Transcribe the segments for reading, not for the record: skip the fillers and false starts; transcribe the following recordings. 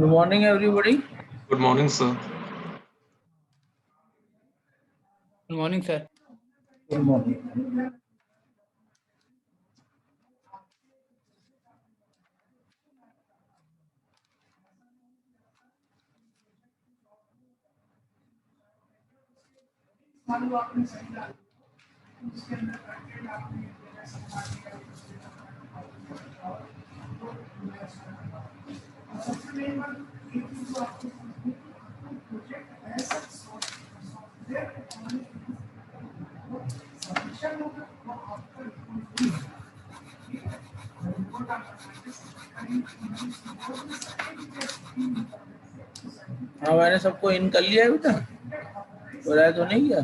Good morning, everybody. Good morning, sir. Good morning, sir. Good morning. हाँ, मैंने सबको इन कर लिया है बेटा, बुराया तो नहीं किया।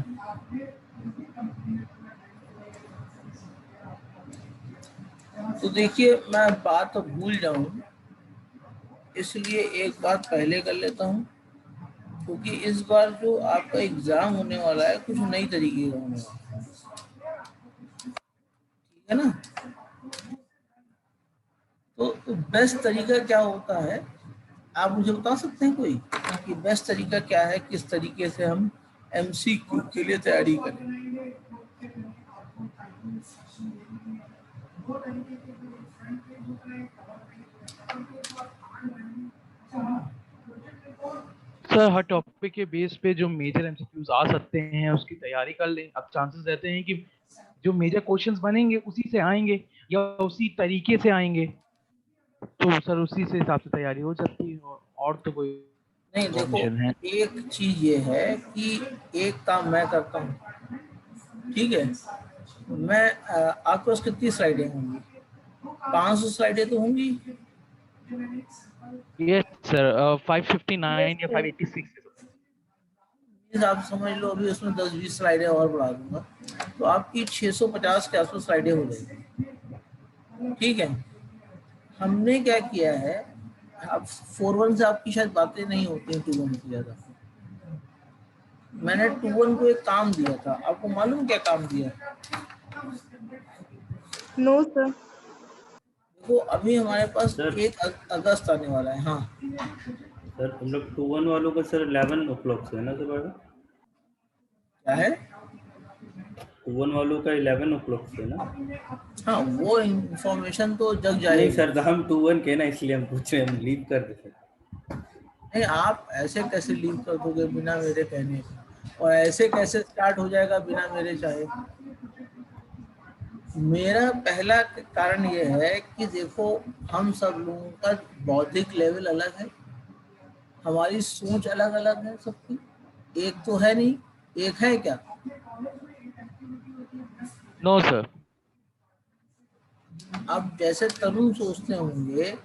तो देखिए, मैं बात तो भूल जाऊं इसलिए एक बात पहले कर लेता हूं, क्योंकि इस बार जो आपका एग्जाम होने वाला है कुछ नई तरीके का होने वाला है, ठीक है ना। तो बेस्ट तरीका क्या होता है, आप मुझे बता सकते हैं कोई कि बेस्ट तरीका क्या है, किस तरीके से हम एमसीक्यू के लिए तैयारी करें। सर, हर टॉपिक के बेस पे जो मेजर एमसीक्यूज आ सकते हैं उसकी तैयारी कर लें। अब चांसेस रहते हैं कि जो मेजर क्वेश्चंस बनेंगे उसी से आएंगे या उसी तरीके से आएंगे, तो सर उसी से हिसाब से तैयारी हो जाती है। और तो कोई नहीं, देखो, एक चीज ये है कि एक काम मैं करता हूँ, ठीक है। मैं आपके पास कितनी स्लाइडें होंगी? 500 स्लाइडें तो होंगी। यस सर, 559 या 586 आप समझ लो, अभी उसमें 10-20 स्लाइडें और बढ़ा दूंगा तो आपकी 650 के आसपास स्लाइडें हो जाएगी, ठीक है। हमने क्या किया है, अब 4-1 से आपकी शायद बातें नहीं होती हैं 2-1 की ज्यादा। मैंने 2-1 को एक काम दिया था, आपको मालूम क्या काम दिया? No sir. देखो, अभी हमारे पास 1 अगस्त आने वाला है। हाँ सर, हम लोग 2-1 वालों का सर 11 o'clock से है ना सर बाबा? क्या है? 2-1 वालों का 11 o'clock से है ना? हाँ, वो इंफॉर्मेशन तो जग जाएगी। नहीं सर, हम 2-1 के ना, इसलिए हम पूछ रहे हैं, हम लीव कर देते। नहीं, आप ऐसे कैसे लीव कर दोगे बिना मेरे कहने, और ऐसे कैसे स्टार्ट हो जाएगा बिना मेरे चाहे? मेरा पहला कारण ये है कि देखो, हम सब लोगों का बौद्धिक लेवल अलग है, हमारी सोच अलग अलग है सबकी, एक तो है नहीं। एक है क्या? No sir. अब जैसे तरुण सोचते होंगे,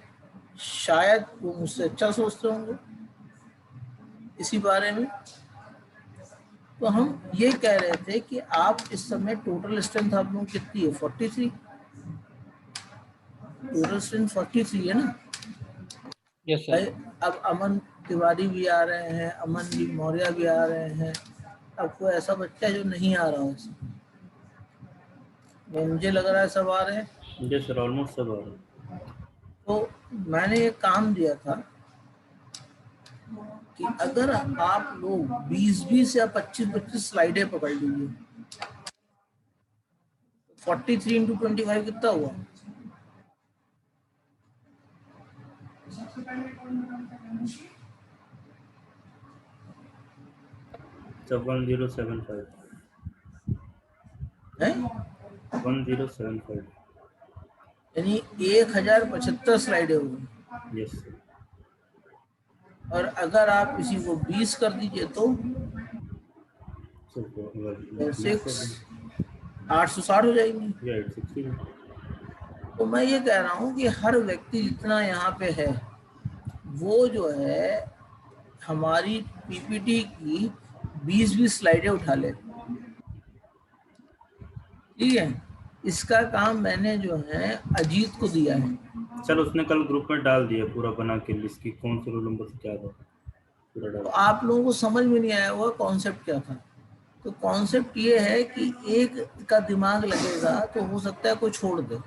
शायद वो मुझसे अच्छा सोचते होंगे इसी बारे में। तो हम ये कह रहे थे कि आप इस समय टोटल स्ट्रेंथ आप लोगों की कितनी है? 43। टोटल स्ट्रेंथ 43 है ना? Yes sir. अब अमन तिवारी भी आ रहे हैं, अमन जी मौर्य भी आ रहे हैं। अब कोई ऐसा बच्चा जो नहीं आ रहा हो इसमें? मुझे लग रहा है सब आ रहे हैं। जी सर, ऑलमोस्ट सब आ रहे हैं। तो मैंने एक काम दिया था कि अगर आप लोग 20-20 या 25-25 स्लाइडें पकड़ लीजिए, 43 into 25 कितना हुआ? सब 1075 है 1075। यानी 1075 स्लाइडें होगी। Yes sir. और अगर आप इसी को 20 कर दीजिए तो 860 हो जाएंगी। 860। तो मैं ये कह रहा हूँ कि हर व्यक्ति जितना यहाँ पे है वो जो है हमारी पीपीटी की 20-20 स्लाइडें उठा ले, ठीक है। इसका काम मैंने जो है अजीत को दिया है। सर, उसने कल ग्रुप में डाल दिया पूरा बना के लिस्ट की, कौन से रोल नंबर से क्या था पूरा डाल। तो आप लोगों को समझ में नहीं आया होगा कॉन्सेप्ट क्या था। तो कॉन्सेप्ट ये है कि एक का दिमाग लगेगा तो हो सकता है कोई छोड़ दे,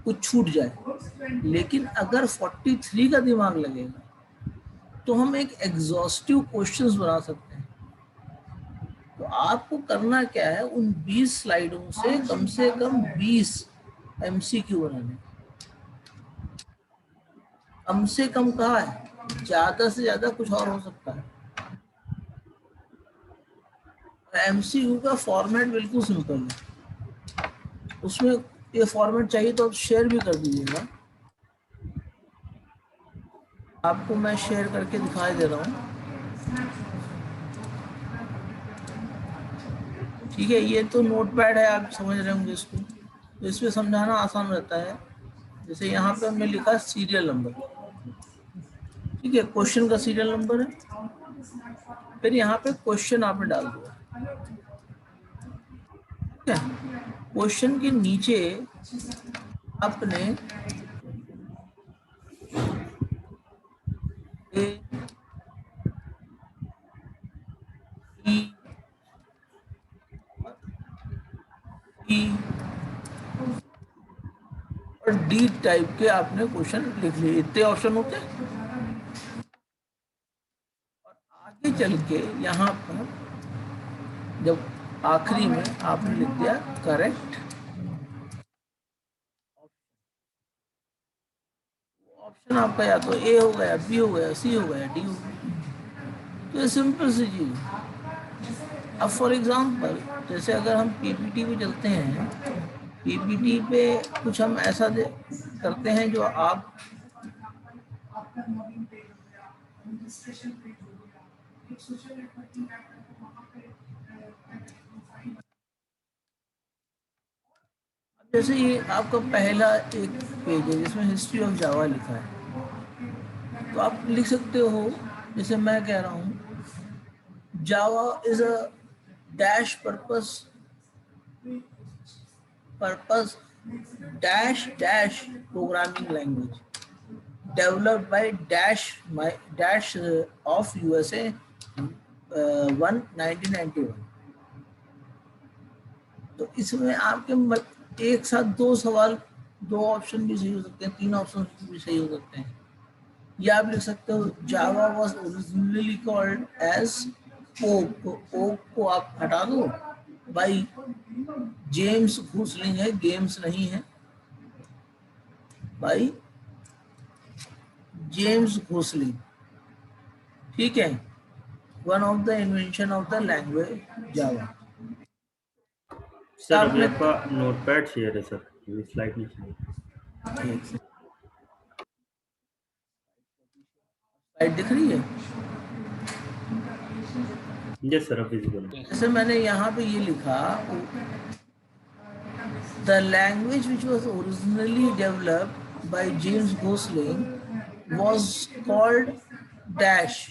कुछ छूट जाए, लेकिन अगर 43 का दिमाग लगेगा तो हम एक एग्जॉस्टिव क्वेश्चंस बना सकते हैं। तो आपको करना क्या है, उन 20 स्लाइडों से कम 20 एमसीक्यू बनाने। कम से कम कहा है, ज्यादा से ज्यादा कुछ और हो सकता है। एमसीक्यू का फॉर्मेट बिल्कुल सिंपल है। उसमें ये फॉर्मेट चाहिए तो आप शेयर भी कर दीजिएगा। आपको मैं शेयर करके दिखाई दे रहा हूँ। ठीक है, ये तो नोटपैड है, आप समझ रहे होंगे इसको। तो इसमें समझाना आसान रहता है। जैसे यहाँ पे हमने लिखा सीरियल नंबर, ठीक है, क्वेश्चन का सीरियल नंबर है। फिर यहाँ पे क्वेश्चन आपने डाल दिया, ठीक है। क्वेश्चन के नीचे आपने ए, ई, ई और डी टाइप के आपने क्वेश्चन लिख लिए। इतने ऑप्शन होते हैं। और आगे चल के यहाँ पर जब आखिरी में आपने लिख दिया करेक्ट ऑप्शन, आपका या तो ए हो गया, बी हो गया, सी हो गया, डी हो गया। तो ये सिंपल सी चीज है। अब फॉर एग्जांपल जैसे अगर हम पीपीटी पे चलते हैं, पीपीटी पे कुछ हम ऐसा करते हैं जो आप जैसे ये आपका पहला एक पेज है जिसमें हिस्ट्री ऑफ जावा लिखा है, तो आप लिख सकते हो, जैसे मैं कह रहा हूँ Java is a dash purpose dash dash programming language developed by dash of USA 1991। तो इसमें आपके एक साथ दो सवाल, दो ऑप्शन भी सही हो सकते हैं, तीन ऑप्शन भी सही हो सकते हैं। या आप लिख सकते हो Java was originally called as Oak. Oak को आप हटा दो, भाई जेम्स घोसलिंग है, गेम्स नहीं है भाई, जेम्स घोसलिंग, ठीक है। One of the invention of the language Java. Sir अभी आपका नोटपैड शेयर है सर, ये स्लाइड नहीं चाहिए। स्लाइड दिख रही है? Yes sir, visible. जैसे मैंने यहाँ पे ये लिखा, the language which was originally developed by James Gosling was called dash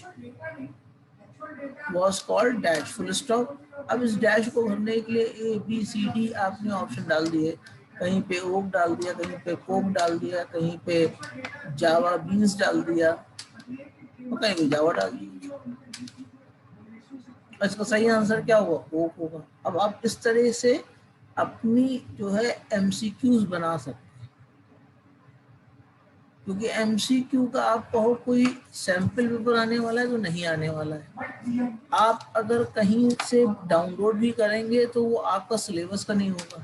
full stop. अब इस डैश को भरने के लिए ए बी सी डी आपने ऑप्शन डाल दिए, कहीं पे ओक डाल दिया, कहीं पे कोक डाल दिया, कहीं पे जावा बीन्स डाल दिया, और कहीं पे जावा डाल दिया। इसका सही आंसर क्या होगा? ओक होगा। अब आप इस तरह से अपनी जो है एमसीक्यूज बना सकते हैं, क्योंकि एमसीक्यू का आप कहो कोई सैंपल पेपर आने वाला है तो नहीं आने वाला है। आप अगर कहीं से डाउनलोड भी करेंगे तो वो आपका सिलेबस का नहीं होगा,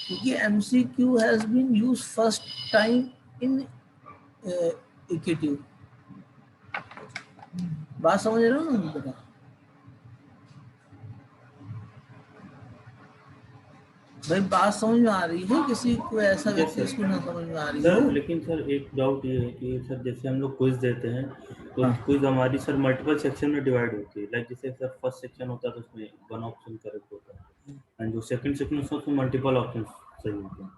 क्योंकि MCQ has been used first time in equity. बात समझ रहे हो ना बेटा? भाई बात समझ में आ रही है? किसी को ऐसा व्यक्ति इसको ना समझ में आ रही सर, हो? लेकिन सर एक डाउट ये है कि सर जैसे हम लोग क्विज देते हैं तो क्विज हमारी सर मल्टीपल सेक्शन में डिवाइड होती है। लाइक जैसे सर फर्स्ट सेक्शन होता है तो उसमें वन ऑप्शन करेक्ट होता है, एंड जो सेकंड सेक्शन होता है उसमें मल्टीपल ऑप्शन सही होते हैं।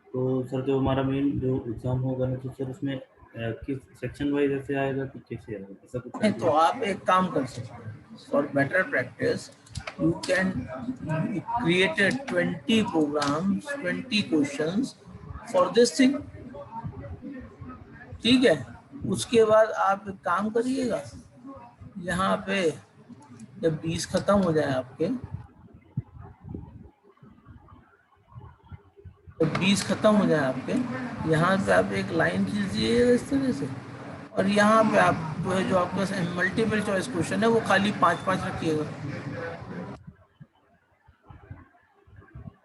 तो सर जो हमारा मेन जो एग्जाम होगा ना, तो सर उसमें किस सेक्शन वाइज ऐसे आएगा कि कैसे आएगा, ऐसा कुछ नहीं, तो आप एक काम कर सकते हैं, for better practice you can create 20 programs, 20 questions for this thing, ठीक है। उसके बाद आप एक काम करिएगा, यहाँ पे जब 20 खत्म हो जाए आपके, जब 20 खत्म हो जाए आपके, यहाँ पे आप एक लाइन खींच दीजिएगा इस तरह से, और यहाँ पे आप जो आपका मल्टीपल चॉइस क्वेश्चन है वो खाली 5-5 रखिएगा।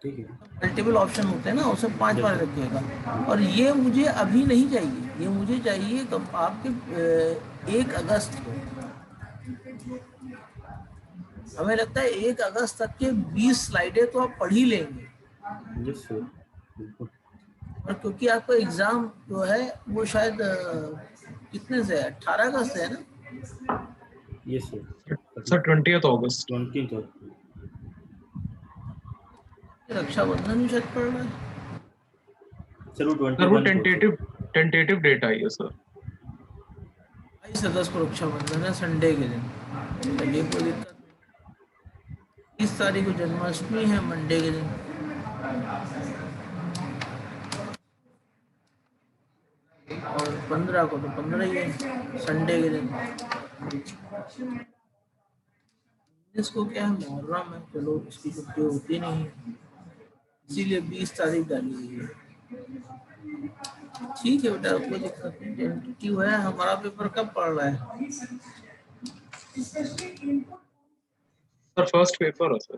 ठीक है। मल्टीपल ऑप्शन होते हैं ना, उसमें 5-5 रखिएगा। और ये मुझे अभी नहीं चाहिए, ये मुझे चाहिए कब आपके 1 अगस्त को। हमें लगता है 1 अगस्त तक के 20 स्लाइडें तो आप पढ़ ही लेंगे। यस सर, बिल्कुल। और क्योंकि आपका एग्जाम जो है वो शायद कितने से है, 18 अगस्त से है ना? Yes sir. सर 20th अगस्त। 20th और रक्षाबंधन भी शायद पड़ रहा है। सर वो सर वो 21 टेंटेटिव डेट आई है सर। 22 अगस्त को रक्षाबंधन है, संडे के दिन। चलिए कोई दिक्कत नहीं। 30 तारीख को जन्माष्टमी है, मंडे के दिन। और 15 को तो 15 ही है, संडे के दिन। इसको क्या है, मुहर्रम है, चलो इसकी छुट्टी होती नहीं है, इसीलिए 20 तारीख डाली हुई है। ठीक है बेटा, कोई दिक्कत नहीं। टेंटेटिव है। हमारा पेपर कब पढ़ रहा है? सर फर्स्ट पेपर है सर।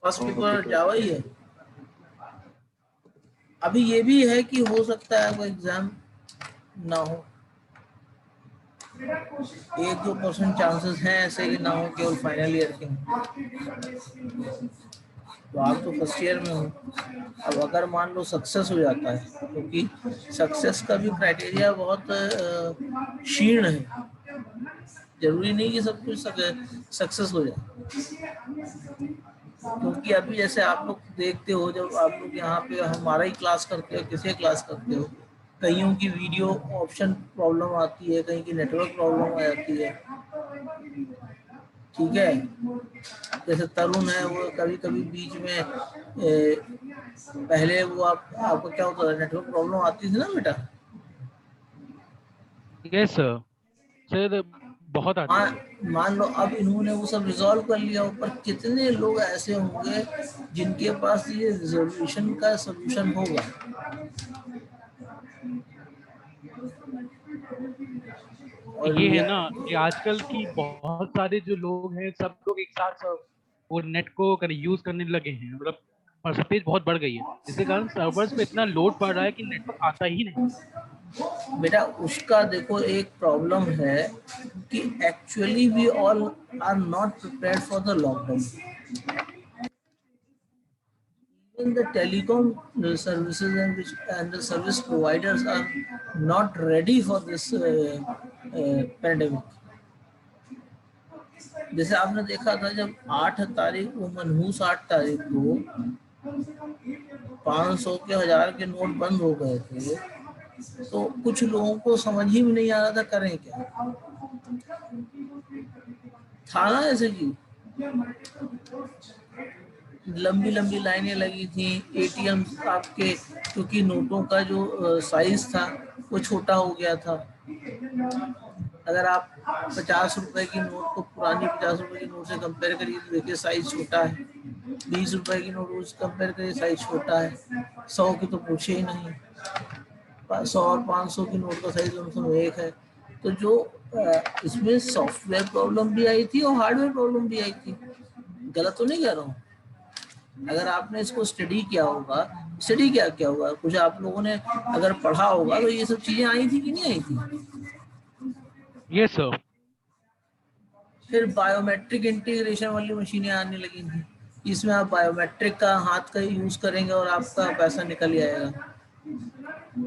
फर्स्ट पेपर जावा ही है। अभी ये भी है कि हो सकता है वो एग्जाम ना हो, 1-2% चांसेस हैं ऐसे कि ना हो, केवल फाइनल ईयर के हों। तो आप तो फर्स्ट ईयर में हो। अब अगर मान लो सक्सेस हो जाता है, क्योंकि सक्सेस का भी क्राइटेरिया बहुत क्षीण है, जरूरी नहीं कि सब कुछ सक्सेस हो जाए। क्योंकि अभी जैसे आप लोग देखते हो, जब आप लोग यहाँ पे हमारा ही क्लास करते हो, किसी क्लास करते हो, कईयों की वीडियो ऑप्शन प्रॉब्लम आती है, कहीं की नेटवर्क प्रॉब्लम आ जाती है। ठीक है, जैसे तरुण है, वो कभी कभी बीच में पहले वो आपको क्या होता था, नेटवर्क प्रॉब्लम आती थी ना बेटा? यस सर, सर बहुत आती है। मान लो अब इन्होंने वो सब रिजॉल्व कर लिया, ऊपर कितने लोग ऐसे होंगे जिनके पास ये रिजोल्यूशन का सोल्यूशन होगा। और ये है ना कि आजकल की बहुत सारे जो लोग हैं, सब लोग एक साथ वो नेट को यूज करने लगे हैं, मतलब परसेंटेज बहुत बढ़ गई है, जिसके कारण सर्वर्स पे इतना लोड पड़ रहा है कि नेटवर्क आता ही नहीं। बेटा उसका देखो एक प्रॉब्लम है कि actually we all are not prepared for the lockdown. Even the telecom services and the service providers are not ready for this pandemic. जैसे आपने देखा था जब 8 तारीख को, मनहूस 8 तारीख को 500 के 1000 के नोट बंद हो गए थे, तो कुछ लोगों को समझ ही में नहीं आ रहा था करें क्या। था ना ऐसे की लंबी लंबी लाइनें लगी थी एटीएम आपके, क्योंकि नोटों का जो साइज था वो छोटा हो गया था। अगर आप 50 रुपए की नोट को पुरानी 50 रुपए की नोट से कंपेयर करिए तो देखिए साइज छोटा है। 20 रुपए की नोट से कंपेयर करिए साइज छोटा है। 100 की तो पूछे ही नहीं, 100 और 500 की नोट का साइज कम एक है। तो जो इसमें सॉफ्टवेयर प्रॉब्लम भी आई थी और हार्डवेयर प्रॉब्लम भी आई थी। गलत तो नहीं कह रहा हूँ? अगर आपने इसको स्टडी किया होगा, स्टडी क्या क्या होगा, कुछ आप लोगों ने अगर पढ़ा होगा तो ये सब चीजें आई थी कि नहीं आई थी? Yes sir. फिर बायोमेट्रिक इंटीग्रेशन वाली मशीनें आने लगी थी, इसमें आप बायोमेट्रिक का हाथ का यूज करेंगे और आपका पैसा निकल जाएगा।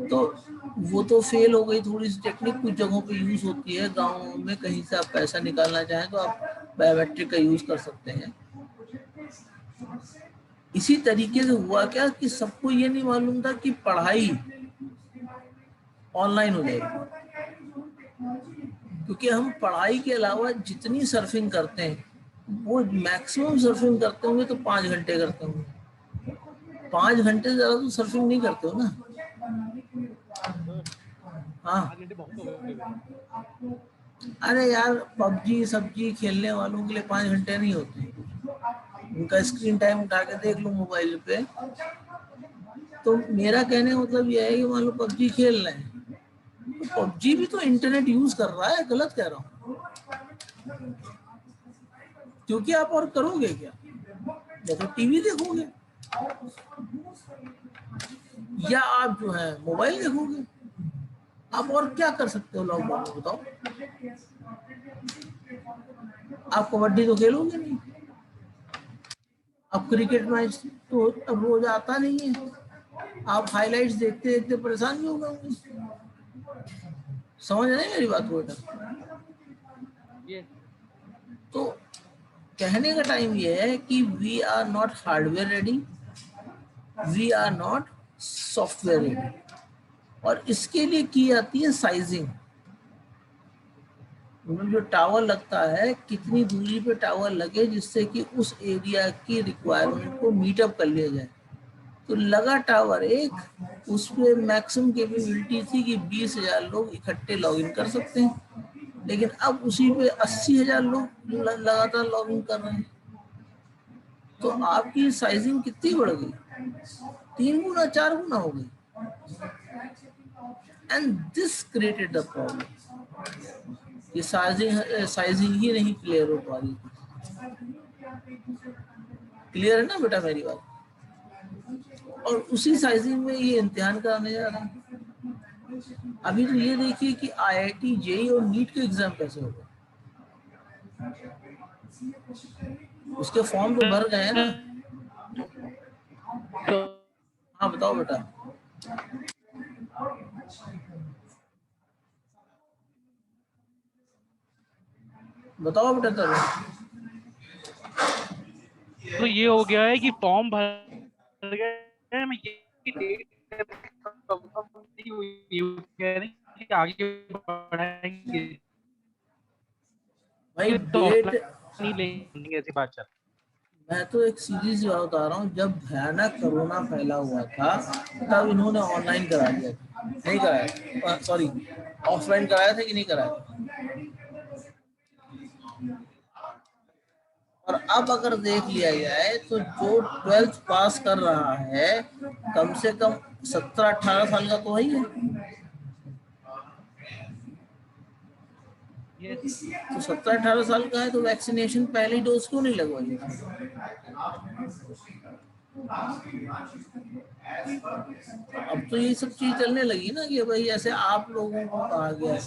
तो वो तो फेल हो गई। थोड़ी सी टेक्निक कुछ जगहों पे यूज होती है, गाँव में कहीं से आप पैसा निकालना चाहें तो आप बायोमेट्रिक का यूज कर सकते हैं। इसी तरीके से हुआ क्या कि सबको ये नहीं मालूम था कि पढ़ाई ऑनलाइन हो जाएगी, क्योंकि हम पढ़ाई के अलावा जितनी सर्फिंग करते हैं वो मैक्सिमम सर्फिंग करते होंगे तो 5 घंटे करते होंगे। 5 घंटे से ज्यादा तो सर्फिंग नहीं करते हो ना? हाँ, अरे यार पबजी सब्जी खेलने वालों के लिए 5 घंटे नहीं होते। उनका स्क्रीन टाइम उठा के देख लो मोबाइल पे। तो मेरा कहने का मतलब यह है कि मान लो पबजी खेल रहे हैं पबजी भी तो इंटरनेट यूज कर रहा है, गलत कह रहा हूँ? क्योंकि आप और करोगे क्या, या तो टीवी देखोगे या आप जो है मोबाइल देखोगे। आप और क्या कर सकते हो लॉकडाउन में, बताओ? आप कबड्डी तो खेलोगे नहीं, आप क्रिकेट मैच तो अब रोज आता नहीं है, आप हाइलाइट्स देखते देखते परेशान भी हो गए होंगे। समझ रहे हैं मेरी बात को बेटा? Yes. तो कहने का टाइम ये है कि we are not hardware ready, we are not software ready, और इसके लिए की जाती है साइजिंग। जो टावर लगता है, कितनी दूरी पे टावर लगे जिससे कि उस एरिया की रिक्वायरमेंट को मीटअप कर लिया जाए। तो लगा टावर एक, उस पे मैक्सिमम कैपेबिलिटी थी कि 20,000 लोग इकट्ठे लॉगिन कर सकते हैं, लेकिन अब उसी पे 80,000 लोग लगातार लॉगिन कर रहे हैं। तो आपकी साइजिंग कितनी बढ़ गई? 3 गुना 4 गुना हो गई। And this created the problem कि साइजिंग ही नहीं क्लियर हो पा रही। क्लियर है ना बेटा मेरी बात? और उसी साइजिंग में ये इम्तिहान कराने जा रहा है। अभी तो ये देखिए कि IIT जेईई और नीट के एग्जाम कैसे होगा, उसके फॉर्म तो भर गए हैं ना। तो हाँ बताओ बेटा। बताओ बेटा तब। तो ये हो गया है कि फॉर्म भर गए हैं, मैं ये डेट कंफर्म नहीं हुई, कह रहे हैं कि आगे बढ़ाएंगे भाई तो डेट, नहीं लेंगे, ऐसी बात चल। मैं तो एक सीधी सी बात बता रहा हूँ, जब भयानक कोरोना फैला हुआ था तब इन्होंने ऑनलाइन करा दिया था, नहीं कराया, सॉरी ऑफलाइन कराया था कि नहीं कराया। और अब अगर देख लिया जाए तो जो 12th पास कर रहा है कम से कम 17-18 साल का तो ही है। तो 17-18 साल का है तो वैक्सीनेशन पहली डोज क्यों नहीं लगवाई? अब तो ये सब चीज चलने लगी ना कि भाई ऐसे आप लोगों को कहा गया है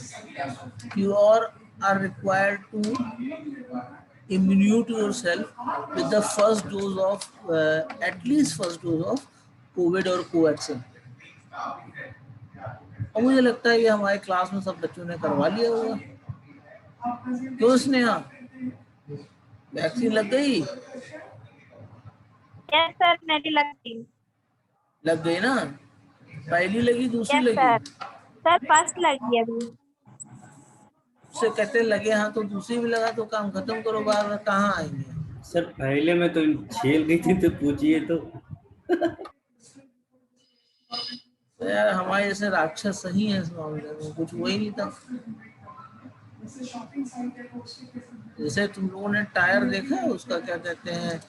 you are required to immunite yourself with the first dose of at least first dose of COVID और कोवैक्सीन। और मुझे लगता है कि हमारे क्लास में सब बच्चों ने करवा लिया होगा। क्यों स्नेहा, वैक्सीन लग गई? यस सर, मेरी लग गई ना? पहली लगी, दूसरी यस लगी? सर फर्स्ट लगी अभी। उससे कहते लगे हाँ तो दूसरी भी लगा तो काम खत्म करो, बार बार कहाँ आएंगे? सर पहले में तो छेल गई थी, तो पूछिए तो। तो यार हमारे जैसे राक्षस सही है इस मामले में, कुछ हुआ ही नहीं था। जैसे तुम लोगों ने टायर देखा है उसका, क्या कहते हैं,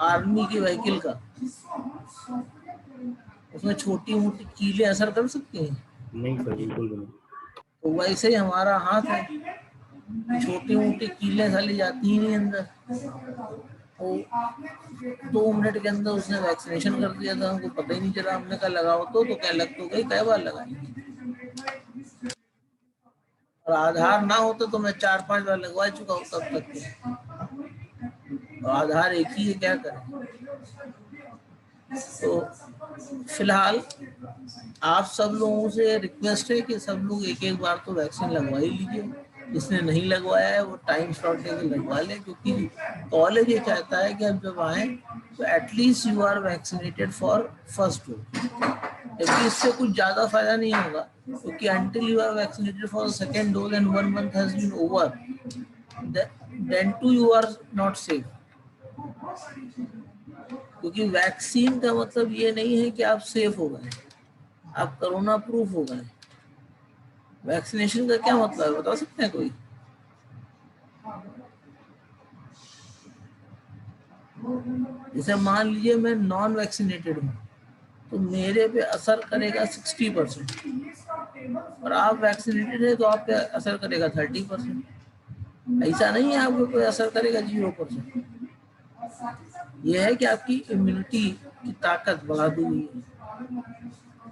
आर्मी की व्हीकल का, उसमें छोटी मोटी कीलें असर कर सकती हैं? नहीं सर, बिल्कुल भी नहीं। तो वैसे ही हमारा हाथ है, छोटी मोटी कीलें खाली जाती ही नहीं अंदर। तो 2 मिनट के अंदर उसने वैक्सीनेशन कर दिया था, हमको पता ही नहीं चला। हमने कहा लगाओ तो क्या लग तो गई, कई बार लगाई। और आधार ना होता तो मैं 4-5 बार लगवा चुका हूँ तब तक के। और आधार एक ही है, क्या करें? तो फिलहाल आप सब लोगों से रिक्वेस्ट है कि सब लोग एक एक बार तो वैक्सीन लगवा ही लीजिए। जिसने नहीं लगवाया है वो टाइम स्लॉट लेके लगवा ले, क्योंकि कॉलेज ये चाहता है कि अब जब आए तो at least you are vaccinated for first dose. जबकि इससे कुछ ज़्यादा फायदा नहीं होगा, क्योंकि until you are vaccinated for the second dose and 1 month has been over, then too you are not safe। क्योंकि वैक्सीन का मतलब ये नहीं है कि आप सेफ हो गए, आप कोरोना प्रूफ हो गए। वैक्सीनेशन का क्या मतलब है, बता सकते हैं कोई? जैसे मान लीजिए मैं नॉन वैक्सीनेटेड हूँ, तो मेरे पे असर करेगा 60%, और आप वैक्सीनेटेड है तो आप पे असर करेगा 30%। ऐसा नहीं है आपको कोई असर करेगा 0%। यह है कि आपकी इम्यूनिटी की ताकत बढ़ा दी गई है,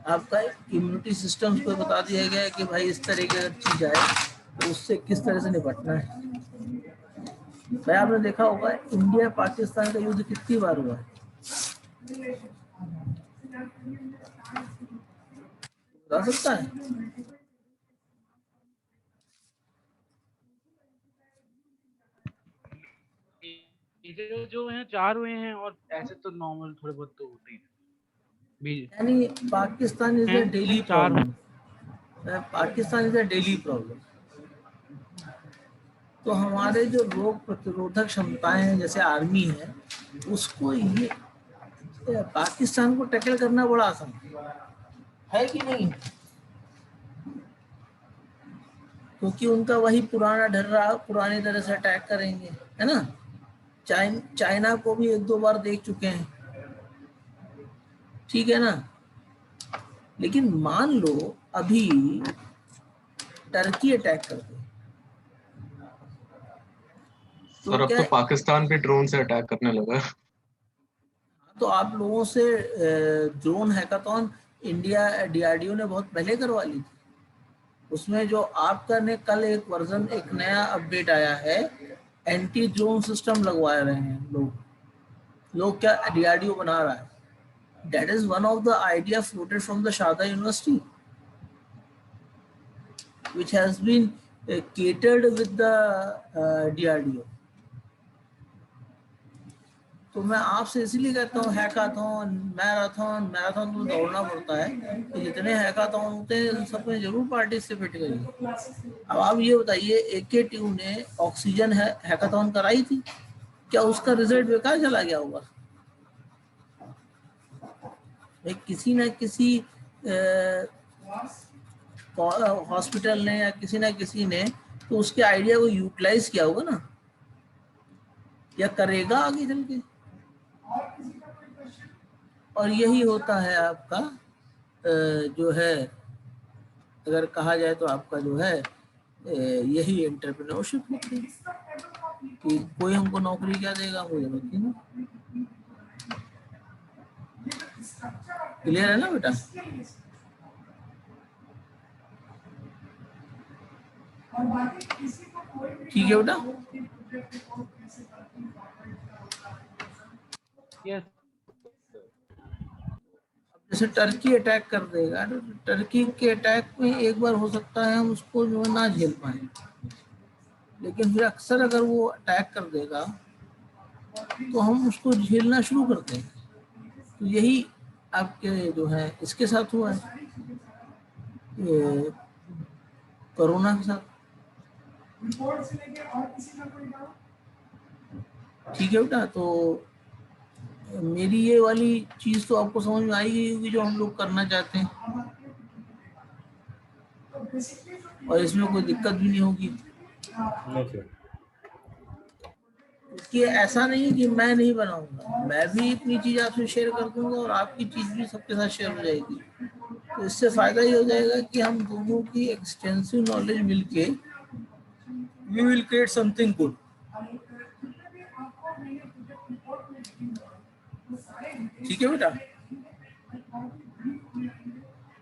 आपका इम्यूनिटी सिस्टम को बता दिया गया है कि भाई इस तरह की अगर चीज आए तो उससे किस तरह से निपटना है। भाई आपने देखा होगा इंडिया पाकिस्तान का युद्ध कितनी बार हुआ है, बता सकता है? जो हैं 4 हुए हैं, और ऐसे तो नॉर्मल थोड़े बहुत तो होते ही हैं। यानी Pakistan is a daily 4 problem, Pakistan is a daily problem. तो हमारे जो रोग प्रतिरोधक क्षमताएं हैं जैसे आर्मी है, उसको ये पाकिस्तान को टैकल करना बड़ा आसान है कि नहीं? क्योंकि उनका वही पुराना ढर्रा पुरानी तरह से अटैक करेंगे, है ना। चाइना को भी 1-2 बार देख चुके हैं, ठीक है ना। लेकिन मान लो अभी टर्की अटैक कर दे, सर अब तो पाकिस्तान भी ड्रोन से अटैक करने लगा। तो आप लोगों से ड्रोन हैकाथॉन इंडिया DRDO ने बहुत पहले करवा ली थी। उसमें जो आपका ने कल एक वर्जन, एक नया अपडेट आया है, एंटी ड्रोन सिस्टम लगवा रहे हैं लोग क्या DRDO बना रहा है। That is one of the idea floated from the Sharda University, which has been catered with the DRDO. तो मैं आपसे इसलिए कहता हूँ हैकाथॉन, मैराथन तो दौड़ना पड़ता है, तो जितने हैकाथॉन होते हैं सब में जरूर पार्टिसिपेट करिए। अब आप ये बताइए, AKTU ने ऑक्सीजन हैकाथॉन कराई थी, क्या उसका रिजल्ट बेकार चला गया होगा? किसी न किसी हॉस्पिटल ने या किसी न किसी ने तो उसके आइडिया को यूटिलाइज किया होगा ना, या करेगा आगे चल के। और यही होता है आपका जो है, अगर कहा जाए तो आपका जो है यही एंटरप्रेन्योरशिप होती है कि कोई हमको नौकरी क्या देगा, मुझे बता ना। क्लियर है ना बेटा? ठीक है बेटा? यस। जैसे टर्की अटैक कर देगा, तो टर्की के अटैक में एक बार हो सकता है हम उसको जो ना झेल पाए, लेकिन फिर अक्सर अगर वो अटैक कर देगा तो हम उसको झेलना शुरू करते हैं। तो यही आपके जो है इसके साथ हुआ है, ये कोरोना के साथ। ठीक है बेटा? तो मेरी ये वाली चीज तो आपको समझ में आई गई होगी जो हम लोग करना चाहते हैं, और इसमें कोई दिक्कत भी नहीं होगी। कि ऐसा नहीं कि मैं नहीं बनाऊंगा, मैं भी अपनी चीज आपसे शेयर कर दूंगा और आपकी चीज भी सबके साथ शेयर हो जाएगी। तो इससे फायदा ये हो जाएगा कि हम दोनों की एक्सटेंसिव नॉलेज मिलके we will create something good. ठीक है बेटा?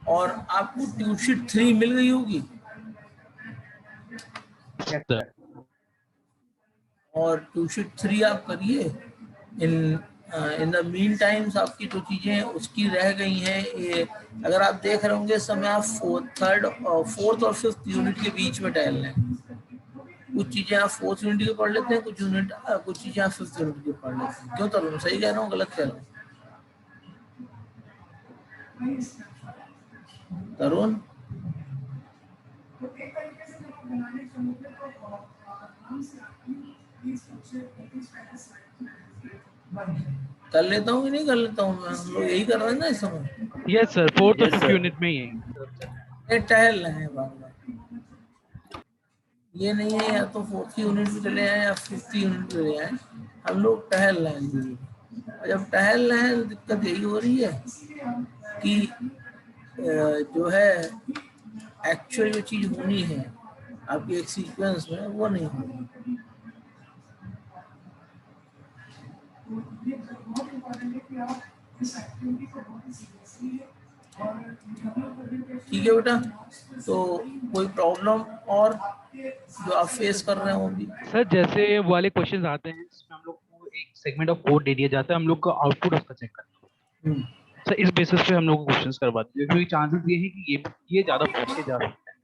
और आपको ट्यूबशीट 3 मिल गई होगी, और ट्यूबशीट 3 आप करिए। इन द मीन टाइम्स आपकी जो चीजें उसकी रह गई हैं, ये अगर आप देख रहे होंगे समय आप 4th और 5th यूनिट के बीच में टहल रहे हैं। कुछ चीजें आप 4th यूनिट की पढ़ लेते हैं, कुछ चीजें आप 5th यूनिट की पढ़ लेते हैं। क्यों तरुण, सही कह रहा हूँ गलत कह रहा हूँ? तरुण कर लेता हूँ कि नहीं कर लेता हूँ? हम लोग यही कर रहे हैं ना इस समय। यस सर, 4th और 5th यूनिट में ही है। टहल रहे हैं बार बार, ये नहीं है या तो 4th यूनिट में चले आए या 5th यूनिट में चले आए, हम लोग टहल रहे हैं। जब टहल रहे हैं तो दिक्कत यही हो रही है आपकी जो है एक्चुअल जो चीज होनी है आपकी एक सीक्वेंस में वो नहीं होगी। ठीक है बेटा, तो कोई प्रॉब्लम और जो आप फेस कर रहे हो अभी? सर जैसे वाले क्वेश्चंस आते हैं इसमें हम लोग को एक सेगमेंट ऑफ कोड दे दिया जाता है, हम लोग को आउटपुट उसका चेक करना है सर, इस बेसिस पे हम लोग को क्वेश्चंस करवाते हैं क्योंकि चांसेस ये है कि ये ज्यादा पूछे जा सकते हैं।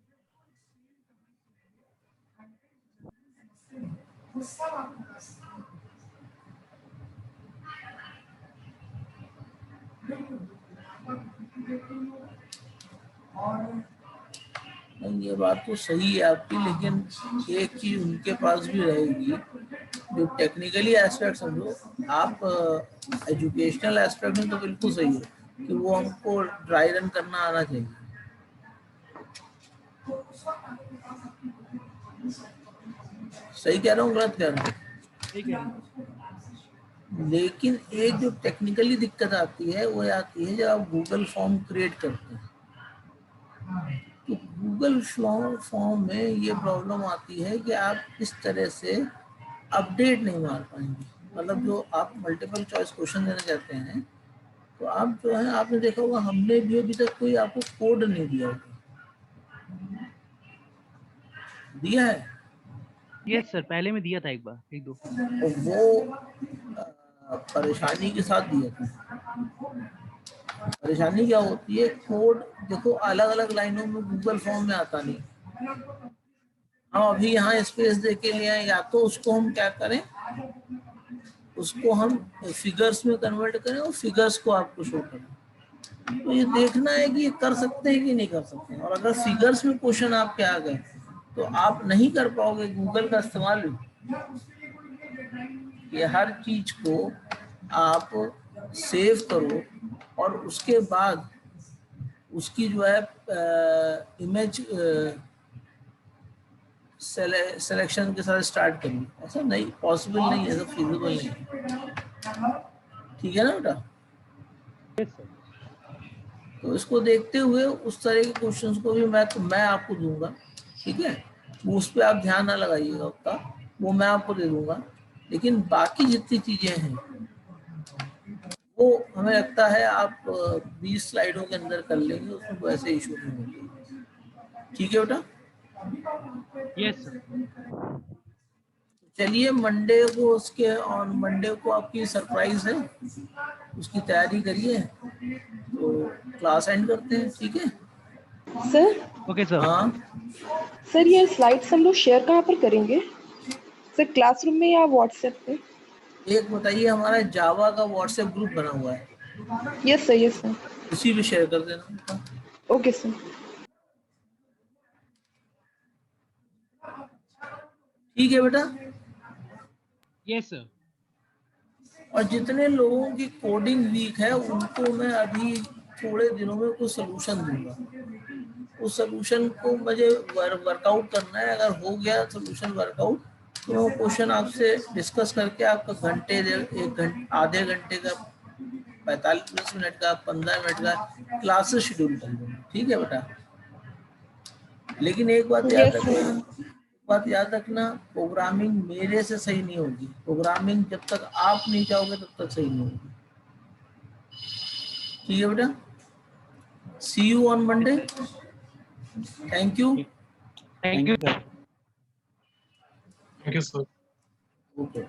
नहीं, ये बात तो सही है आपकी, लेकिन एक चीज उनके पास भी रहेगी जो टेक्निकली एस्पेक्ट समझो आप। एजुकेशनल एस्पेक्ट में तो बिल्कुल सही है कि वो हमको ड्राई रन करना आना चाहिए। सही कह रहा हूँ गलत कह रहा हूँ? ठीक है। लेकिन एक जो टेक्निकली दिक्कत आती है वो आती है जब आप गूगल फॉर्म क्रिएट करते हैं, तो गूगल फॉर्म में ये प्रॉब्लम आती है कि आप इस तरह से अपडेट नहीं मार पाएंगे। मतलब जो आप मल्टीपल चॉइस क्वेश्चन देना चाहते हैं तो आप जो है, आपने देखा होगा हमने भी अभी तक कोई आपको कोड नहीं दिया होगा, दिया है? यस सर, पहले में दिया था एक बार, एक दो। तो वो परेशानी के साथ दिया था। परेशानी क्या होती है, कोड देखो अलग अलग लाइनों में गूगल फॉर्म में आता नहीं। हम अभी यहाँ स्पेस दे के लिए या तो उसको हम क्या करें, उसको हम फिगर्स में कन्वर्ट करें और फिगर्स को आपको शो करें। तो ये देखना है कि ये कर सकते हैं कि नहीं कर सकते हैं। और अगर फिगर्स में क्वेश्चन आपके आ गए तो आप नहीं कर पाओगे गूगल का इस्तेमाल। ये हर चीज को आप सेव करो और उसके बाद उसकी जो है इमेज सिलेक्शन के साथ स्टार्ट करिए। ऐसा नहीं, पॉसिबल नहीं है, ऐसा फिजिबल नहीं है। ठीक है ना बेटा? तो इसको देखते हुए उस तरह के क्वेश्चंस को भी मैं आपको दूंगा। ठीक है, उस पर आप ध्यान ना लगाइएगा उतना, वो मैं आपको दे दूंगा। लेकिन बाकी जितनी चीजें हैं वो हमें लगता है आप 20 स्लाइडों के अंदर कर लेंगे, उसमें कोई ऐसे इशू नहीं होंगे। ठीक है बेटा? Yes sir. चलिए मंडे को उसके, और मंडे को आपकी सरप्राइज है, उसकी तैयारी करिए। तो क्लास एंड करते हैं, ठीक है सर? Okay sir. हाँ सर ये स्लाइड्स हम लोग शेयर कहाँ पर करेंगे सर, क्लासरूम में या व्हाट्सएप पे? एक बताइए, हमारा जावा का व्हाट्सएप ग्रुप बना हुआ है, यस सर, यस सर। उसी पे शेयर कर देना। Okay sir. ठीक है बेटा? Yes sir. और जितने लोगों की कोडिंग वीक है उनको मैं अभी थोड़े दिनों में कुछ सोल्यूशन दूंगा। उस सोल्यूशन को मुझे वर्कआउट करना है। अगर हो गया सोल्यूशन वर्कआउट तो वो क्वेश्चन आपसे डिस्कस करके आपका आधे घंटे का, 45 मिनट का, 15 मिनट का क्लासेस शेड्यूल कर दूंगा। ठीक है बेटा? लेकिन एक बात याद रखना, प्रोग्रामिंग मेरे से सही नहीं होगी। प्रोग्रामिंग जब तक आप नहीं चाहोगे तब तक सही नहीं होगी। ठीक है बेटा? See you on Monday. Thank you. Thank you. Thank you sir. Okay.